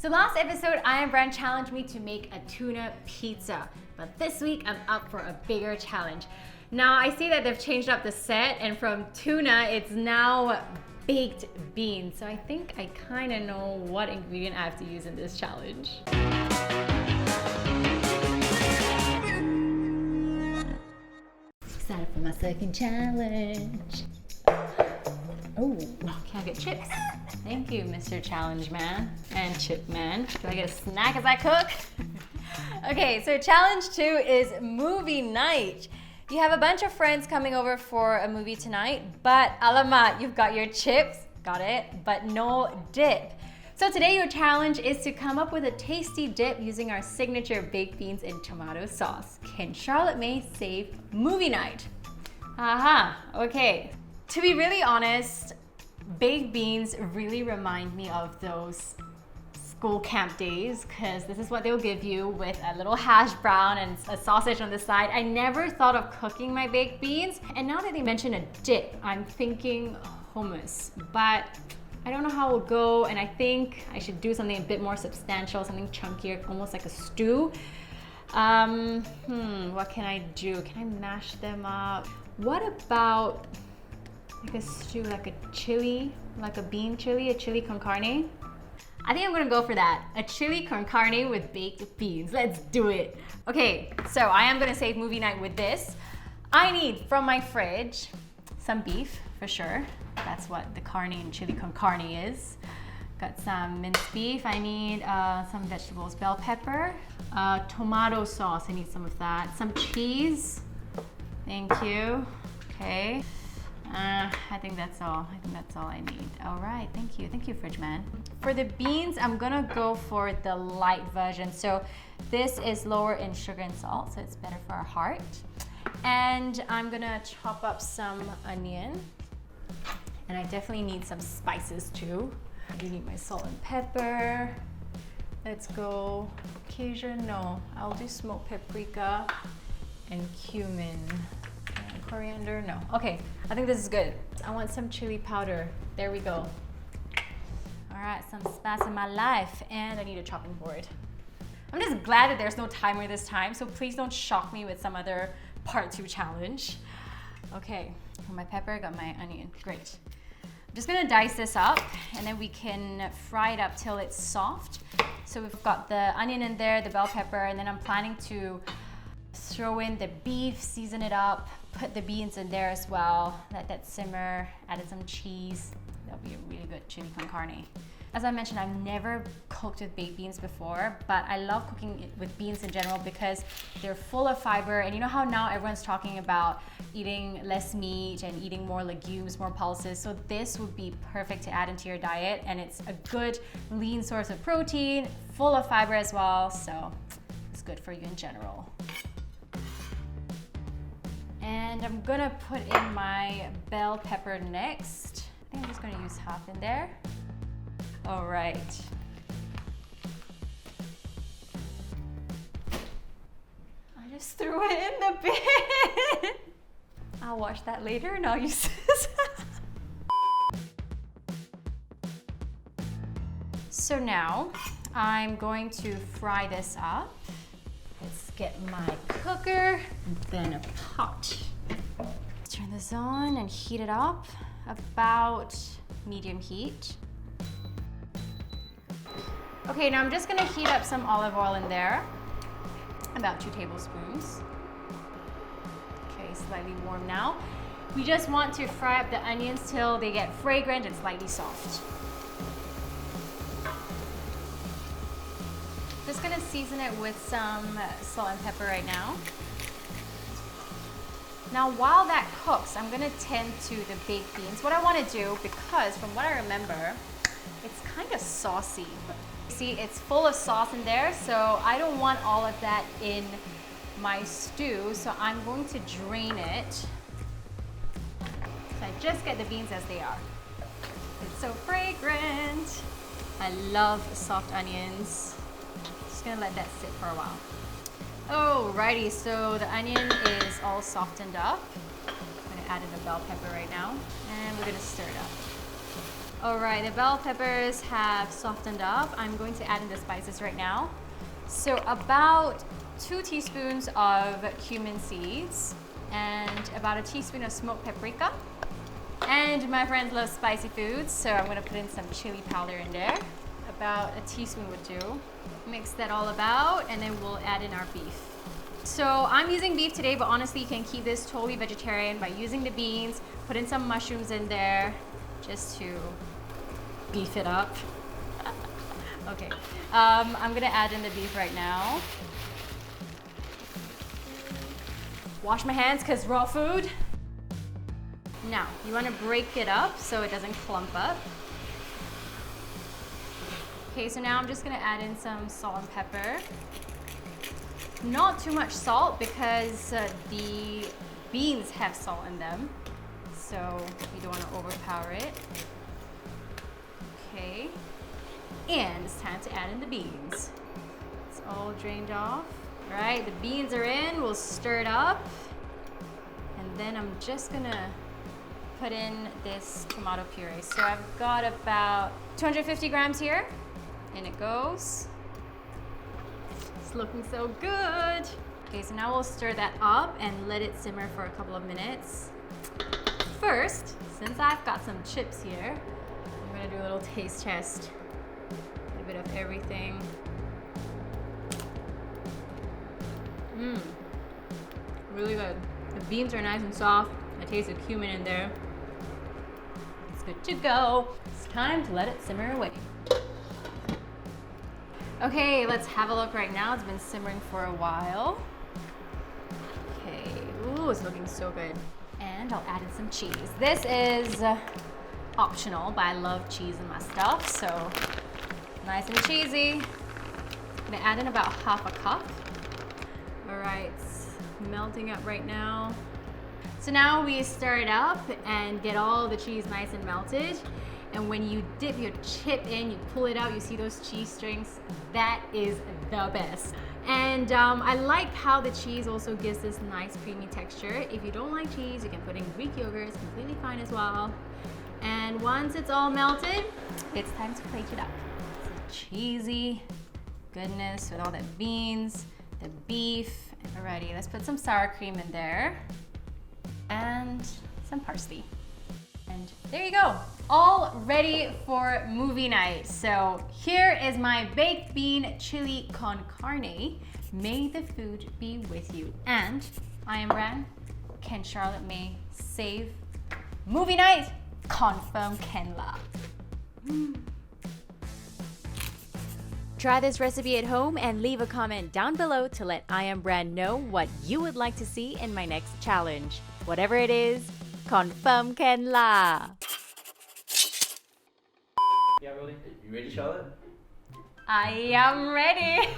So last episode, Ayam brand challenged me to make a tuna pizza. But this week, I'm up for a bigger challenge. Now, I see that they've changed up the set, and from tuna, it's now baked beans. So I think I kind of know what ingredient I have to use in this challenge. Excited for my second challenge. Oh, can I get chips? Thank you, Mr. Challenge Man and Chip Man. Do I get a snack as I cook? Okay, so challenge 2 is movie night. You have a bunch of friends coming over for a movie tonight, but alamak, you've got your chips, got it, but no dip. So today your challenge is to come up with a tasty dip using our signature baked beans and tomato sauce. Can Charlotte May save movie night? Aha, okay. To be really honest, baked beans really remind me of those school camp days, because this is what they'll give you with a little hash brown and a sausage on the side. I never thought of cooking my baked beans, and now that they mention a dip, I'm thinking hummus, but I don't know how it will go, and I think I should do something a bit more substantial, something chunkier, almost like a stew. What can I do? Can I mash them up? What about like a stew, like a chili, like a bean chili, a chili con carne? I think I'm gonna go for that. A chili con carne with baked beans. Let's do it. Okay, so I am gonna save movie night with this. I need from my fridge some beef for sure. That's what the carne and chili con carne is. Got some minced beef. I need some vegetables, bell pepper, tomato sauce. I need some of that. Some cheese. Thank you. Okay. I think that's all. I think that's all I need. All right, thank you. Thank you, Fridge Man. For the beans, I'm gonna go for the light version. So this is lower in sugar and salt, so it's better for our heart. And I'm gonna chop up some onion. And I definitely need some spices too. I need my salt and pepper. Let's go Cajun, no, I'll do smoked paprika and cumin. Coriander, no. Okay, I think this is good. I want some chili powder. There we go. All right, some spice in my life, and I need a chopping board. I'm just glad that there's no timer this time, so please don't shock me with some other part 2 challenge. Okay, got my pepper, got my onion, great. I'm just gonna dice this up, and then we can fry it up till it's soft. So we've got the onion in there, the bell pepper, and then I'm planning to throw in the beef, season it up, put the beans in there as well, let that simmer, added some cheese. That'll be a really good chili con carne. As I mentioned, I've never cooked with baked beans before, but I love cooking with beans in general because they're full of fiber. And you know how now everyone's talking about eating less meat and eating more legumes, more pulses. So this would be perfect to add into your diet. And it's a good lean source of protein, full of fiber as well. So it's good for you in general. And I'm gonna put in my bell pepper next. I think I'm just gonna use half in there. All right. I just threw it in the bin. I'll wash that later and I'll use this. So now I'm going to fry this up. Let's get my cooker, then a pot. Let's turn this on and heat it up, about medium heat. Okay, now I'm just gonna heat up some olive oil in there, about 2 tablespoons. Okay, slightly warm now. We just want to fry up the onions till they get fragrant and slightly soft. Just gonna season it with some salt and pepper right now. Now while that cooks, I'm gonna tend to the baked beans. What I wanna do, because from what I remember, it's kind of saucy. See, it's full of sauce in there, so I don't want all of that in my stew, so I'm going to drain it. So I just get the beans as they are. It's so fragrant. I love soft onions. Just gonna let that sit for a while. Alrighty, so the onion is all softened up. I'm gonna add in the bell pepper right now, and we're gonna stir it up. All right, the bell peppers have softened up. I'm going to add in the spices right now. So about 2 teaspoons of cumin seeds and about a teaspoon of smoked paprika. And my friends love spicy foods, so I'm gonna put in some chili powder in there. About a teaspoon would do. Mix that all about, and then we'll add in our beef. So I'm using beef today, but honestly you can keep this totally vegetarian by using the beans, put in some mushrooms in there just to beef it up. Okay, I'm gonna add in the beef right now. Wash my hands because raw food. Now, you want to break it up so it doesn't clump up. Okay, so now I'm just going to add in some salt and pepper. Not too much salt because the beans have salt in them, so you don't want to overpower it. Okay, and it's time to add in the beans. It's all drained off. All right, the beans are in. We'll stir it up, and then I'm just going to put in this tomato puree. So I've got about 250 grams here. In it goes. It's looking so good. Okay, so now we'll stir that up and let it simmer for a couple of minutes. First, since I've got some chips here, I'm gonna do a little taste test. A bit of everything. Really good. The beans are nice and soft. I taste the cumin in there. It's good to go. It's time to let it simmer away. Okay, let's have a look right now. It's been simmering for a while. Okay, ooh, it's looking so good. And I'll add in some cheese. This is optional, but I love cheese in my stuff, so nice and cheesy. I'm gonna add in about half a cup. All right, it's melting up right now. So now we stir it up and get all the cheese nice and melted. And when you dip your chip in, you pull it out, you see those cheese strings. That is the best. And I like how the cheese also gives this nice creamy texture. If you don't like cheese, you can put in Greek yogurt, it's completely fine as well. And once it's all melted, it's time to plate it up. Some cheesy goodness with all the beans, the beef. Alrighty, let's put some sour cream in there. And some parsley. And there you go, all ready for movie night. So here is my baked bean chili con carne. May the food be with you. And I am Ran. Ken Charlotte may save movie night. Confirm Ken La. Try this recipe at home and leave a comment down below to let I Am Brand know what you would like to see in my next challenge. Whatever it is, confirm Ken La. Yeah, really. You ready, Charlotte? I am ready.